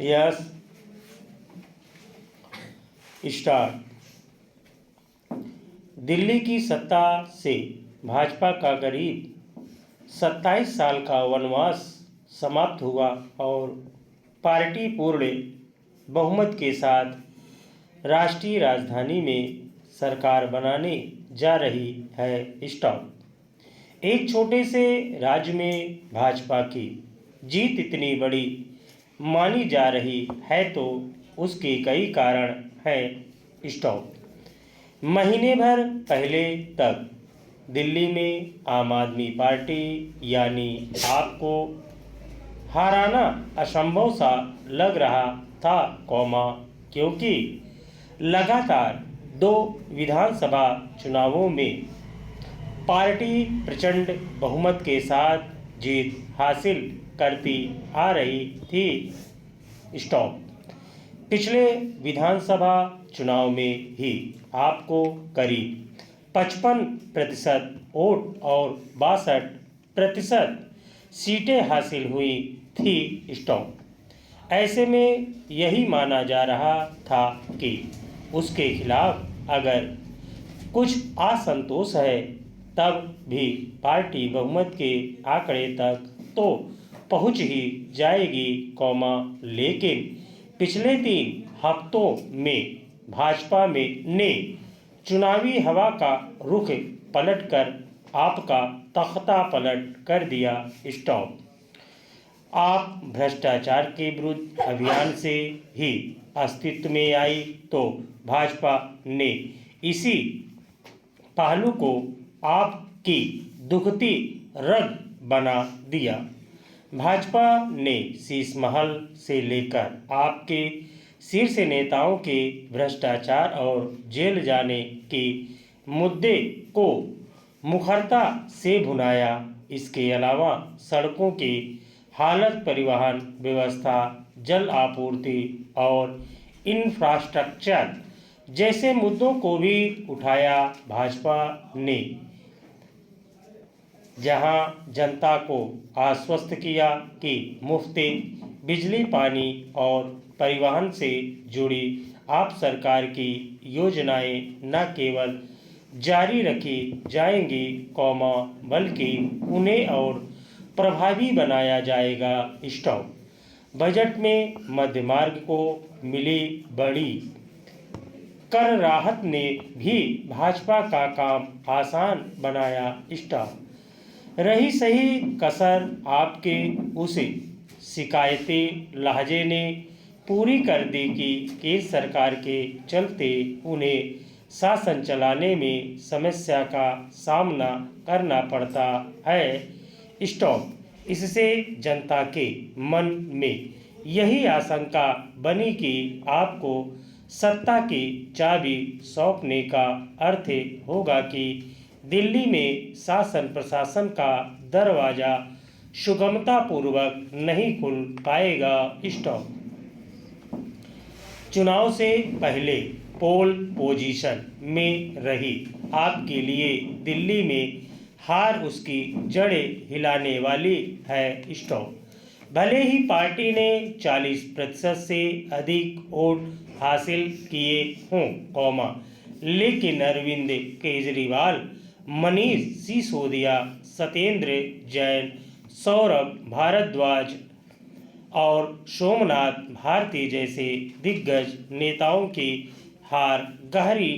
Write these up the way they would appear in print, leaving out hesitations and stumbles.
Yes start. Delhi की सत्ता से भाजपा का करीब 27 साल का वनवास समाप्त हुआ और पार्टी पूर्ण बहुमत के साथ राष्ट्रीय राजधानी में सरकार बनाने जा रही है। स्टॉप। एक छोटे से राज्य में भाजपा की जीत इतनी बड़ी मानी जा रही है तो उसके कई कारण हैं। स्टॉप। महीने भर पहले तक दिल्ली में आम आदमी पार्टी यानी आपको हराना असंभव सा लग रहा था, क्योंकि लगातार 2 विधानसभा चुनावों में पार्टी प्रचंड बहुमत के साथ जीत हासिल करती आ रही थी। स्टॉप। पिछले विधानसभा चुनाव में ही आपको करीब 55% वोट और 62% सीटें हासिल हुई थी। स्टॉप। ऐसे में यही माना जा रहा था कि उसके खिलाफ अगर कुछ असंतोष है तब भी पार्टी बहुमत के आंकड़े तक तो पहुंच ही जाएगी, लेकिन पिछले 3 हफ्तों में भाजपा ने चुनावी हवा का रुख पलटकर आपका तख्ता पलट कर दिया। स्टॉप। आप भ्रष्टाचार के विरुद्ध अभियान से ही अस्तित्व में आई तो भाजपा ने इसी पहलू को आपकी दुखती रग बना दिया। भाजपा ने शीश महल से लेकर आपके शीर्ष नेताओं के भ्रष्टाचार और जेल जाने के मुद्दे को मुखरता से भुनाया। इसके अलावा सड़कों की हालत, परिवहन व्यवस्था, जल आपूर्ति और इंफ्रास्ट्रक्चर जैसे मुद्दों को भी उठाया। भाजपा ने जहां जनता को आश्वस्त किया कि मुफ्त बिजली, पानी और परिवहन से जुड़ी आप सरकार की योजनाएं न केवल जारी रखी जाएंगी, बल्कि उन्हें और प्रभावी बनाया जाएगा। स्टॉप। बजट में मध्य मार्ग को मिली बड़ी कर राहत ने भी भाजपा का काम आसान बनाया। स्टॉप। रही सही कसर आपके उस शिकायती लहजे ने पूरी कर दी कि केंद्र सरकार के चलते उन्हें शासन चलाने में समस्या का सामना करना पड़ता है। स्टॉप। इससे जनता के मन में यही आशंका बनी कि आपको सत्ता की चाबी सौंपने का अर्थ होगा कि दिल्ली में शासन प्रशासन का दरवाजा सुगमता पूर्वक नहीं खुल पाएगा। स्टॉप। चुनाव से पहले पोल पोजीशन में रही आपके लिए दिल्ली में हार उसकी जड़ें हिलाने वाली है। स्टॉप। भले ही पार्टी ने 40% से अधिक वोट हासिल किए हों, लेकिन अरविंद केजरीवाल, मनीष सिसोदिया, सत्येंद्र जैन, सौरभ भारद्वाज और सोमनाथ भारती जैसे दिग्गज नेताओं की हार गहरी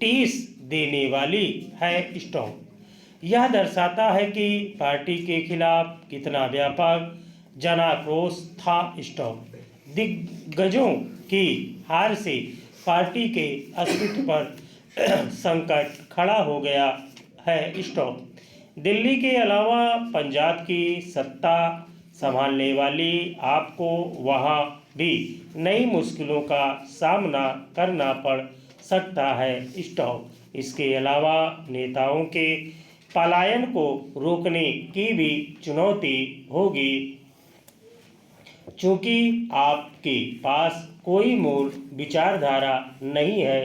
टीस देने वाली है। स्टॉप। यह दर्शाता है कि पार्टी के खिलाफ कितना व्यापक जनाक्रोश था। स्टॉप। दिग्गजों की हार से पार्टी के अस्तित्व पर संकट खड़ा हो गया है। स्टॉप। दिल्ली के अलावा पंजाब की सत्ता संभालने वाली आपको वहां भी नई मुश्किलों का सामना करना पड़ सकता है। स्टॉप। इसके अलावा नेताओं के पलायन को रोकने की भी चुनौती होगी, चूंकि आपके पास कोई मूल विचारधारा नहीं है,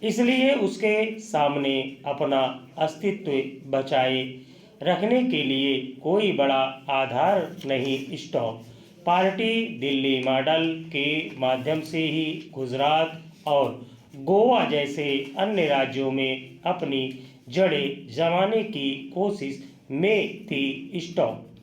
इसलिए उसके सामने अपना अस्तित्व बचाए रखने के लिए कोई बड़ा आधार नहीं। स्टॉप। पार्टी दिल्ली मॉडल के माध्यम से ही गुजरात और गोवा जैसे अन्य राज्यों में अपनी जड़ें जमाने की कोशिश में थी। स्टॉप।